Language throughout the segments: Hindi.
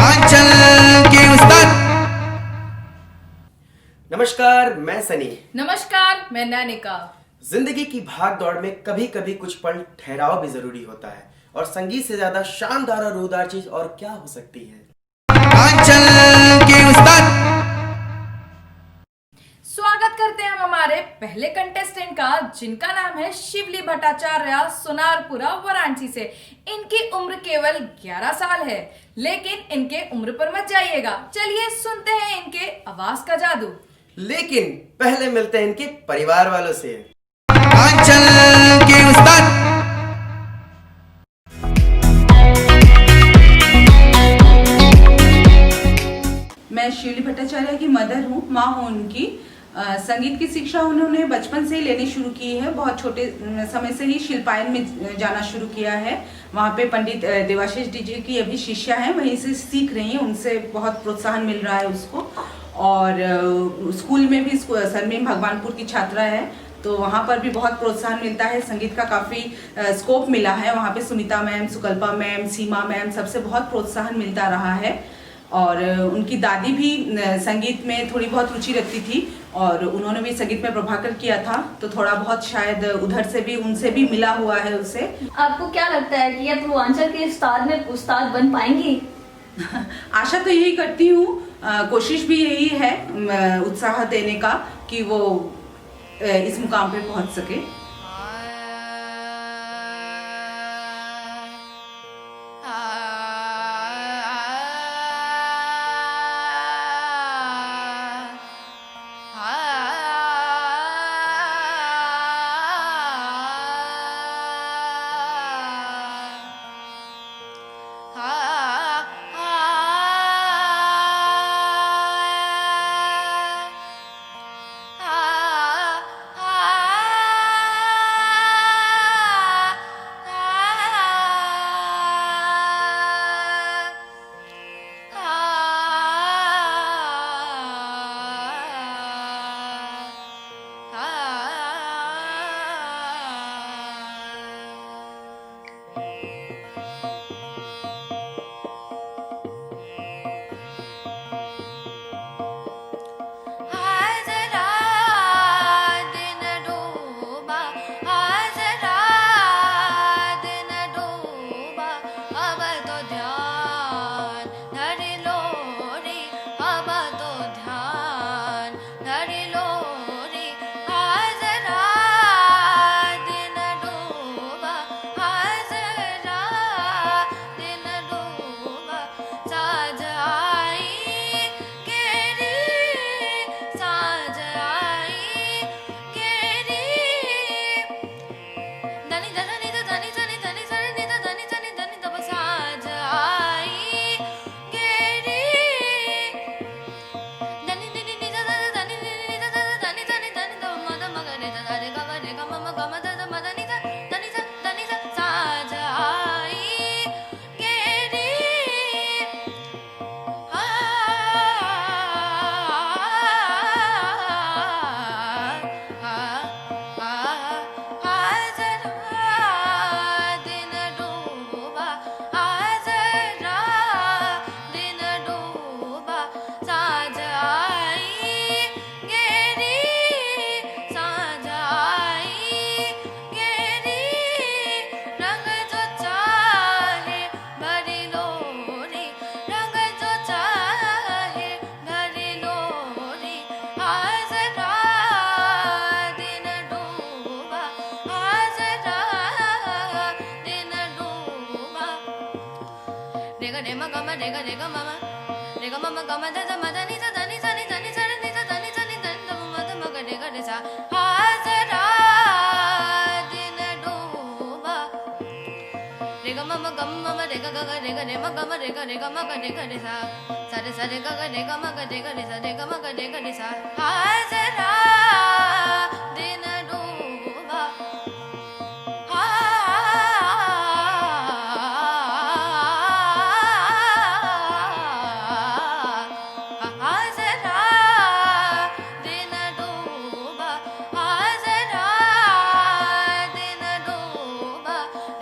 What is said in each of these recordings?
आंचल के उस्ताद। नमस्कार, मैं सनी। नमस्कार, मैं नैनिका। जिंदगी की भाग दौड़ में कभी कभी कुछ पल ठहराव भी जरूरी होता है, और संगीत से ज्यादा शानदार और रूहदार चीज और क्या हो सकती है। आंचल के उस्ताद। स्वागत करते हैं हम हमारे पहले कंटेस्टेंट का, जिनका नाम है शिवली भट्टाचार्य, सोनारपुरा, वाराणसी से। इनकी उम्र केवल 11 साल है, लेकिन इनके उम्र पर मत जाइएगा। चलिए सुनते हैं इनके आवाज का जादू। लेकिन पहले मिलते हैं इनके परिवार वालों से। आंचल के उस्ताद। मैं शिवली भट्टाचार्य की मदर हूँ, माँ हूँ उनकी। संगीत की शिक्षा उन्होंने बचपन से ही लेनी शुरू की है। बहुत छोटे समय से ही शिल्पायन में जाना शुरू किया है। वहाँ पे पंडित देवाशीष जी की अभी शिष्या हैं, वहीं से सीख रही हैं। उनसे बहुत प्रोत्साहन मिल रहा है उसको। और स्कूल में भी सरमीम भगवानपुर की छात्रा है, तो वहाँ पर भी बहुत प्रोत्साहन मिलता है। संगीत का काफ़ी स्कोप मिला है वहाँ पे। सुनीता मैम, सुकल्पा मैम, सीमा मैम, सबसे बहुत प्रोत्साहन मिलता रहा है। और उनकी दादी भी संगीत में थोड़ी बहुत रुचि रखती थी, और उन्होंने भी संगीत में प्रभाकर किया था, तो थोड़ा बहुत शायद उधर से भी उनसे भी मिला हुआ है उसे। आपको क्या लगता है कि अब पूर्वांचल के उस्ताद में उस्ताद बन पाएंगी? आशा तो यही करती हूँ, कोशिश भी यही है उत्साह देने का कि वो इस मुकाम पे पहुँच सके।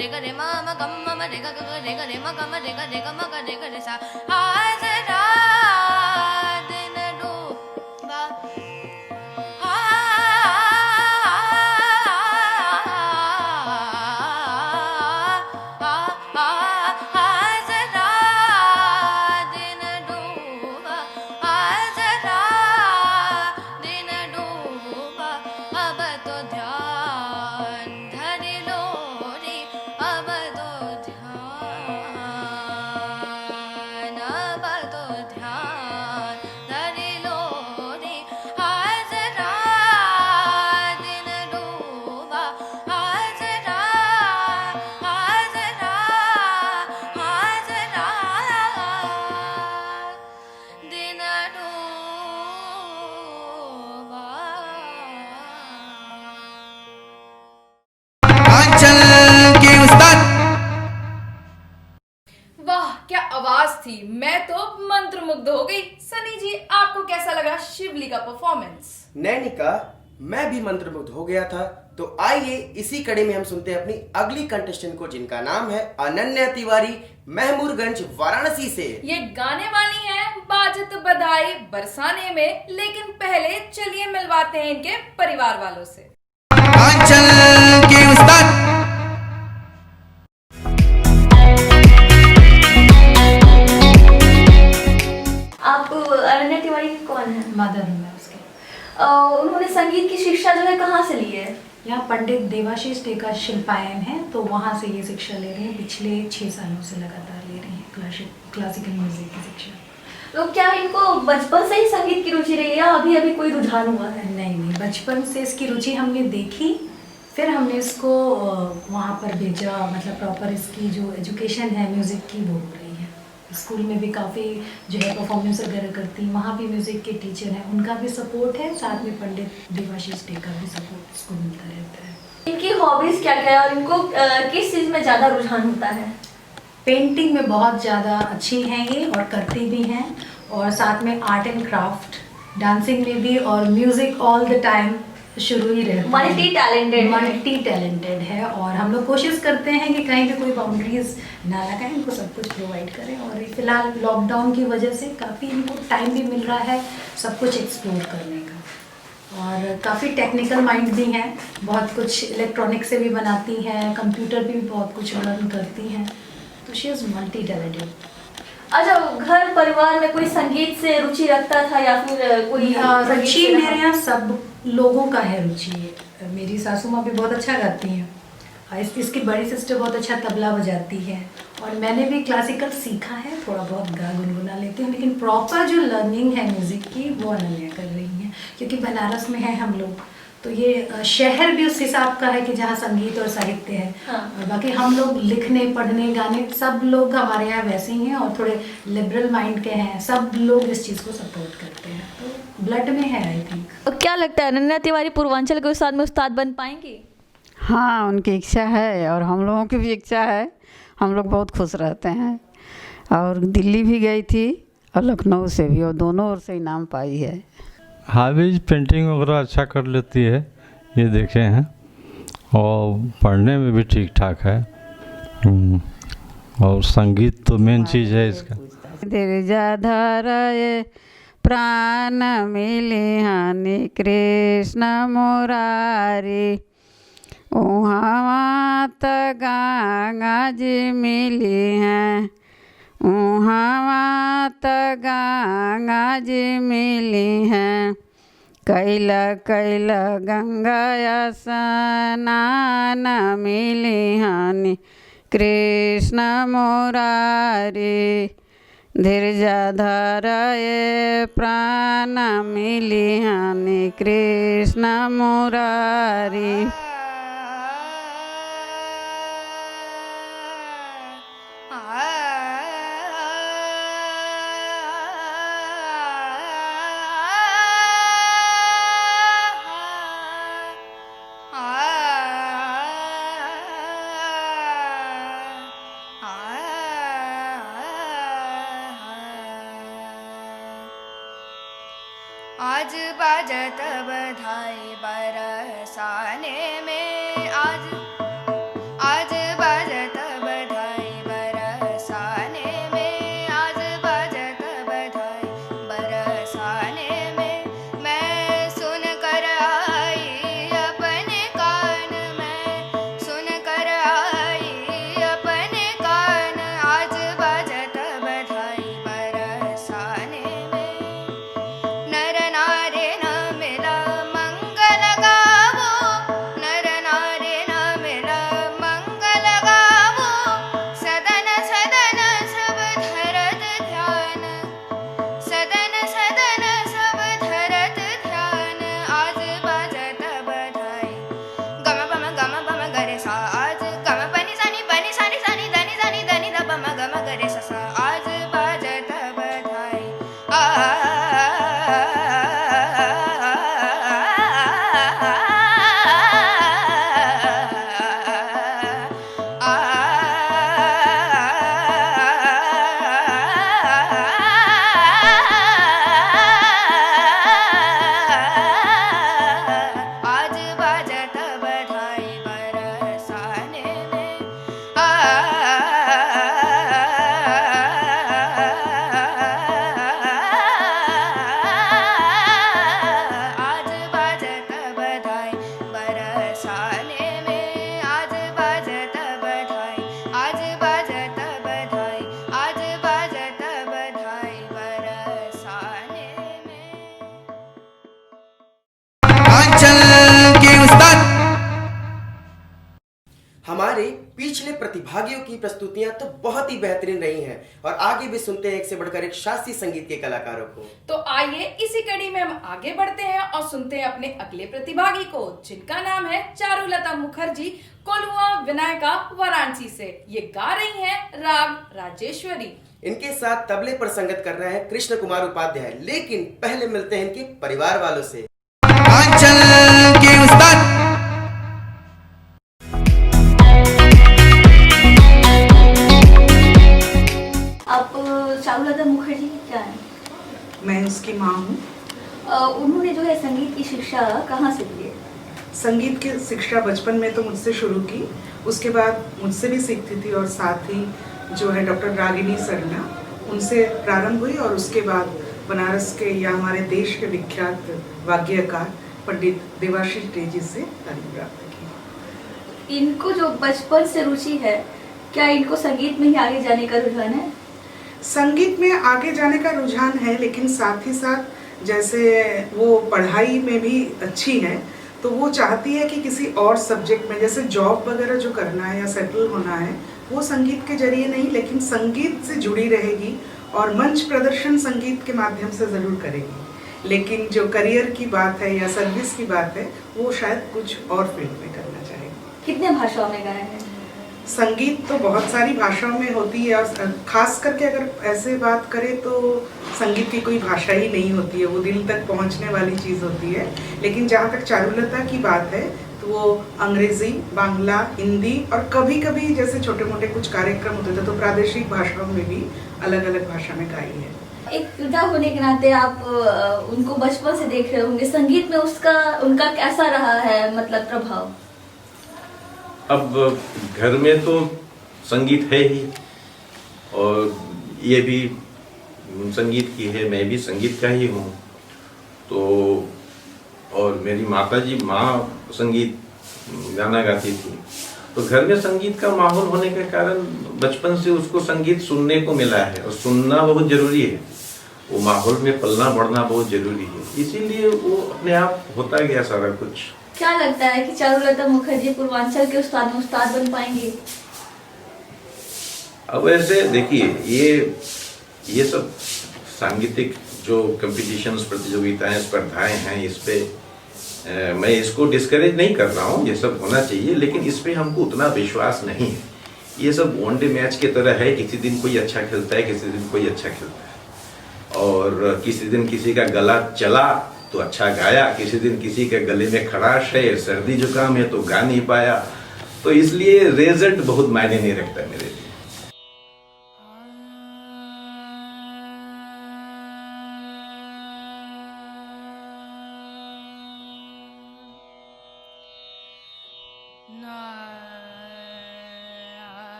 रे ग रे म म गम म रे ग ग रे ग रे म ग म रे ग रे ग म ग रे ग रे सा मैं तो मंत्रमुग्ध हो गई। सनी जी, आपको कैसा लगा शिवली का परफॉर्मेंस? नैनिका, मैं भी मंत्रमुग्ध हो गया था। तो आइए इसी कड़ी में हम सुनते हैं अपनी अगली कंटेस्टेंट को, जिनका नाम है अनन्या तिवारी, महमूरगंज, वाराणसी से। ये गाने वाली हैं बाजत बधाई बरसाने में, लेकिन पहले चलिए मिलवाते हैं इनके परिवार वालों से। आंचल के उस्ताद आप अनन्या तिवारी कौन है? मदर हूँ मैं उसके। उन्होंने संगीत की शिक्षा जो है कहाँ से ली है? यहाँ पंडित देवाशीष टेका शिल्पायन है, तो वहाँ से ये शिक्षा ले रही हैं। पिछले 6 सालों से लगातार ले रही हैं क्लासिकल म्यूजिक की शिक्षा। तो क्या इनको बचपन से ही संगीत की रुचि रही है या अभी अभी कोई रुझान हुआ है? नहीं, बचपन से इसकी रुचि हमने देखी, फिर हमने इसको वहाँ पर भेजा। मतलब प्रॉपर इसकी जो एजुकेशन है म्यूज़िक की वो हो रही है। स्कूल में भी काफ़ी जो है परफॉर्मेंस वगैरह करती, वहाँ भी म्यूज़िक के टीचर हैं, उनका भी सपोर्ट है, साथ में पंडित देवाशीष टेका भी सपोर्ट इसको मिलता रहता है। इनकी हॉबीज क्या क्या है और इनको किस चीज़ में ज़्यादा रुझान होता है? पेंटिंग में बहुत ज़्यादा अच्छी हैं ये और करती भी हैं, और साथ में आर्ट एंड क्राफ्ट, डांसिंग में भी, और म्यूज़िक ऑल द टाइम शुरू ही रहता है। मल्टी टैलेंटेड है, और हम लोग कोशिश करते हैं कि कहीं भी कोई बाउंड्रीज ना लगाएं, इनको सब कुछ प्रोवाइड करें। और फिलहाल लॉकडाउन की वजह से काफ़ी इनको टाइम भी मिल रहा है सब कुछ एक्सप्लोर करने का, और काफ़ी टेक्निकल माइंड भी हैं, बहुत कुछ इलेक्ट्रॉनिक से भी बनाती हैं, कंप्यूटर पे भी बहुत कुछ लर्न करती हैं, तो शी इज़ मल्टी टैलेंटेड। अच्छा, घर परिवार में कोई संगीत से रुचि रखता था या फिर कोई रुचि मेरे यहाँ सब लोगों का है रुचि। मेरी सासू माँ भी बहुत अच्छा गाती हैं, इसकी बड़ी सिस्टर बहुत अच्छा तबला बजाती है, और मैंने भी क्लासिकल सीखा है, थोड़ा बहुत गा गुनगुना लेती हूँ, लेकिन प्रॉपर जो लर्निंग है म्यूज़िक की वो अनन्या कर रही हैं, क्योंकि बनारस में है हम लोग, तो ये शहर भी उस हिसाब का है कि जहाँ संगीत और साहित्य है। हाँ। और बाकी हम लोग लिखने पढ़ने गाने सब लोग हमारे यहाँ वैसे ही हैं, और थोड़े लिबरल माइंड के हैं, सब लोग इस चीज़ को सपोर्ट करते हैं, तो ब्लड में है आई थिंक। तो क्या लगता है अनन्या तिवारी पूर्वांचल के उस्ताद में उस्ताद बन पाएंगी? हाँ, उनकी इच्छा है और हम लोगों की भी इच्छा है। हम लोग बहुत खुश रहते हैं, और दिल्ली भी गई थी और लखनऊ से भी, और दोनों ओर से इनाम पाई है। हॉबीज पेंटिंग वगैरह अच्छा कर लेती है, ये देखे हैं, और पढ़ने में भी ठीक ठाक है। और संगीत तो मेन चीज़ है इसका। धीरजाधर प्राण मिली हानि कृष्ण मुरारी, उहाँ त गंगा जी मिली हैं, उहाँ त गंगा जी मिली हैं, कैला कैला गंगा स्नान मिली हानि कृष्ण मुरारी, धीरजाधर प्राण मिली हानि कृष्ण मुरारी। आज बाजत बधाई बरसाने में, आज बाजत बधाई बरसाने में, आज बाजत बधाई बरसाने में, मैं सुन कर आई अपने कान में, सुन कर आई अपने कान, आज बाजत बधाई बरसाने में, नर नारी न मिला मंगल गावो, नर नारी आंचल के उस्ताद। हमारे पिछले प्रतिभागियों की प्रस्तुतियां तो बहुत ही बेहतरीन रही हैं और आगे भी सुनते हैं एक से बढ़कर एक शास्त्रीय संगीत के कलाकारों को। तो आइए इसी कड़ी में हम आगे बढ़ते हैं और सुनते हैं अपने अगले प्रतिभागी को, जिनका नाम है चारुलता मुखर्जी, कोल्हुआ विनायका वाराणसी से। ये गा रही हैं राग राजेश्वरी। इनके साथ तबले पर संगत कर रहे हैं कृष्ण कुमार उपाध्याय। लेकिन पहले मिलते हैं इनके परिवार वालों से। आंचल के उस्ताद। आप चारुलता मुखर्जी क्या है? मैं उसकी माँ हूँ। उन्होंने जो है संगीत की शिक्षा कहाँ से ली है? संगीत की शिक्षा बचपन में तो मुझसे शुरू की, उसके बाद मुझसे भी सीखती थी और साथ ही जो है डॉक्टर रागिनी सरना, उनसे प्रारंभ हुई और उसके बाद बनारस के या हमारे देश के विख्यात वाग्यकार पंडित देवाशीष डे जी से तालीम प्राप्त की। इनको जो बचपन से रुचि है, क्या इनको संगीत में ही आगे जाने का रुझान है? संगीत में आगे जाने का रुझान है, लेकिन साथ ही साथ जैसे वो पढ़ाई में भी अच्छी है तो वो चाहती है कि किसी और सब्जेक्ट में, जैसे जॉब वगैरह जो करना है या सेटल होना है, वो संगीत के जरिए नहीं लेकिन संगीत से जुड़ी रहेगी और मंच प्रदर्शन संगीत के माध्यम से ज़रूर करेगी। लेकिन जो करियर की बात है या सर्विस की बात है, वो शायद कुछ और फील्ड में करना चाहेगी। कितने भाषाओं में गाया है? संगीत तो बहुत सारी भाषाओं में होती है और खास करके अगर ऐसे बात करें तो संगीत की कोई भाषा ही नहीं होती है, वो दिल तक पहुंचने वाली चीज़ होती है। लेकिन जहाँ तक चारुलता की बात है तो वो अंग्रेज़ी, बांग्ला, हिंदी और कभी कभी जैसे छोटे मोटे कुछ कार्यक्रम होते थे तो प्रादेशिक भाषाओं में भी अलग अलग भाषा में गाई है। एक पिता होने के नाते आप उनको बचपन से देख रहे होंगे, संगीत में उनका कैसा रहा है, मतलब प्रभाव? अब घर में तो संगीत है ही और ये भी संगीत की है, मैं भी संगीत का ही हूँ। तो और मेरी माँ संगीत गाना गाती थी, तो घर में संगीत का माहौल होने के कारण बचपन से उसको संगीत सुनने को मिला है और सुनना बहुत जरूरी है, वो माहौल में पलना बढ़ना बहुत जरूरी है, इसीलिए वो अपने आप होता गया सारा कुछ। क्या लगता है कि चारुलता मुखर्जी पूर्वांचल के उस्ताद में उस्ताद बन पाएंगे? अब ऐसे देखिए, ये सब सांगीतिक जो कंपटीशंस, प्रतियोगिताएं, स्पर्धाएं हैं, इस पे मैं इसको डिस्करेज नहीं कर रहा हूँ, ये सब होना चाहिए, लेकिन इस पे हमको उतना विश्वास नहीं है। ये सब वनडे मैच की तरह है, किसी दिन कोई अच्छा खेलता है, किसी दिन कोई अच्छा खेलता है, और किसी दिन किसी का गला चला तो अच्छा गाया, किसी दिन किसी के गले में खराश है, सर्दी जुकाम है तो गा नहीं पाया, तो इसलिए रिजल्ट बहुत मायने नहीं रखता मेरे लिए।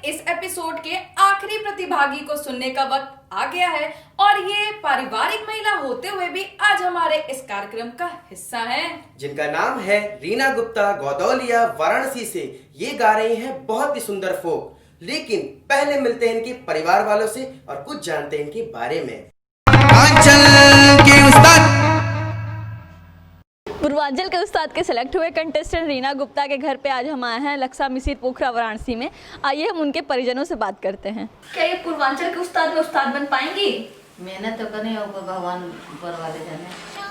इस एपिसोड के आखिरी प्रतिभागी को सुनने का वक्त आ गया है और ये पारिवारिक महिला होते हुए भी आज हमारे इस कार्यक्रम का हिस्सा हैं, जिनका नाम है रीना गुप्ता गौदौलिया वाराणसी से। ये गा रही हैं बहुत ही सुंदर फोक। लेकिन पहले मिलते हैं इनके परिवार वालों से और कुछ जानते हैं इनके बारे में। पूर्वांचल के उस्ताद पूर्वांचल के उस्ताद के सिलेक्ट हुए कंटेस्टेंट रीना गुप्ता के घर पे आज हम आए हैं लक्सा मिसिर पोखरा वाराणसी में। आइए हम उनके परिजनों से बात करते हैं। क्या ये पूर्वांचल के उस्ताद में उस्ताद बन पाएंगी? मेहनत तो करनी होगा, भगवान ऊपर वाले जाने।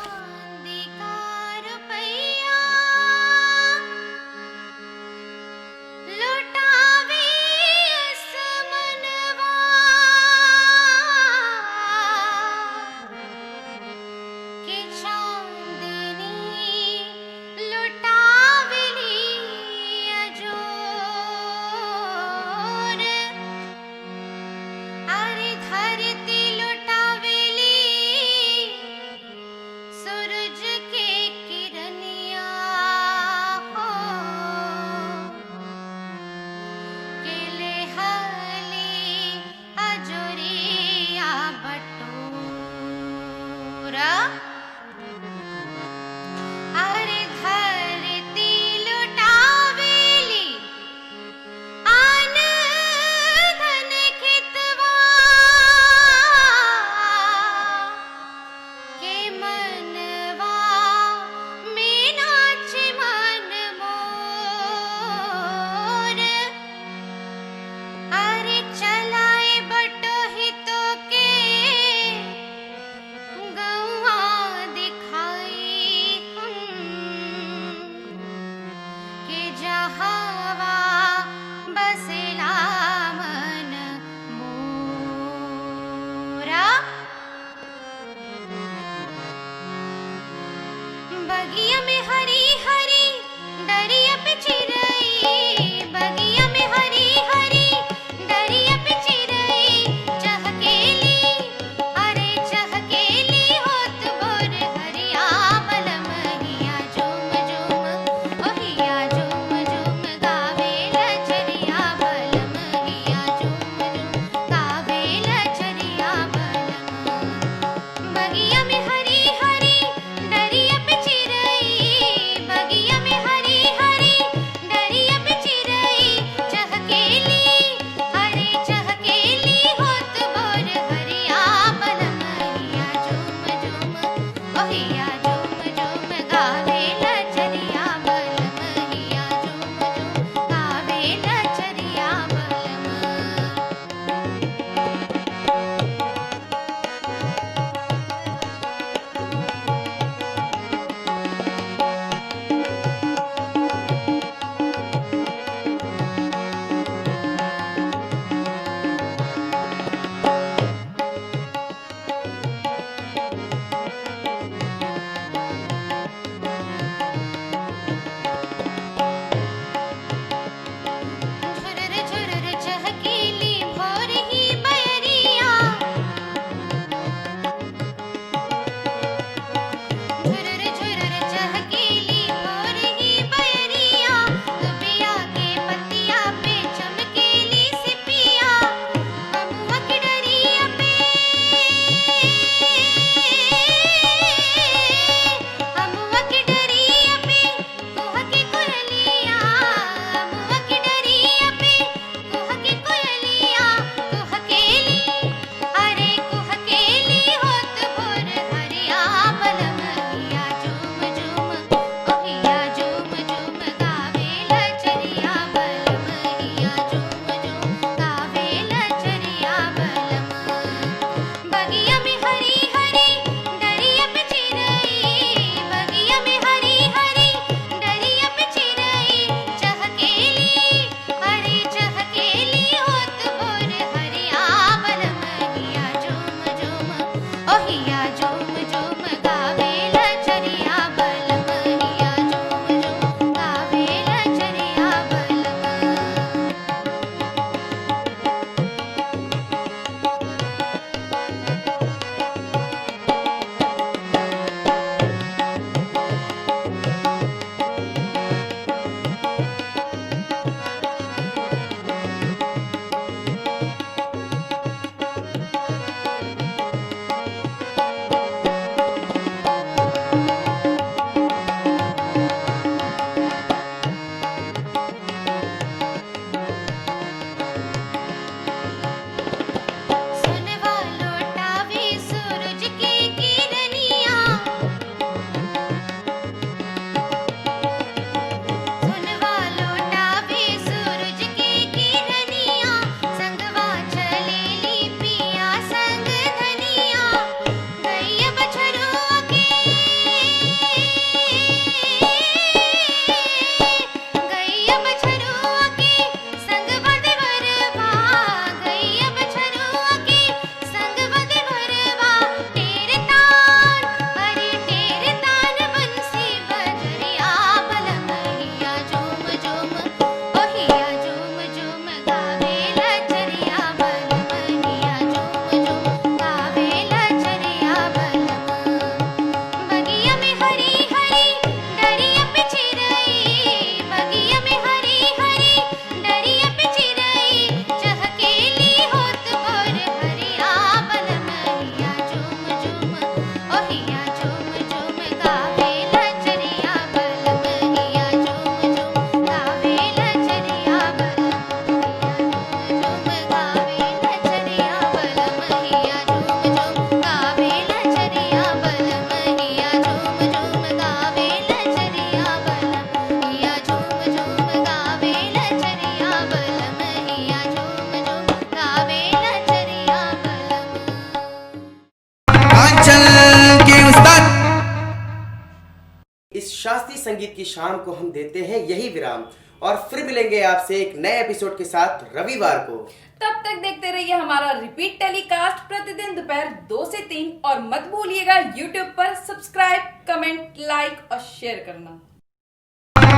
शास्त्रीय संगीत की शाम को हम देते हैं यही विराम और फिर मिलेंगे आपसे एक नए एपिसोड के साथ रविवार को। तब तक देखते रहिए हमारा रिपीट टेलीकास्ट प्रतिदिन दोपहर 2 से 3 और मत भूलिएगा YouTube पर सब्सक्राइब, कमेंट, लाइक और शेयर करना।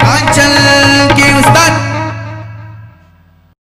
आंचल के उस्ताद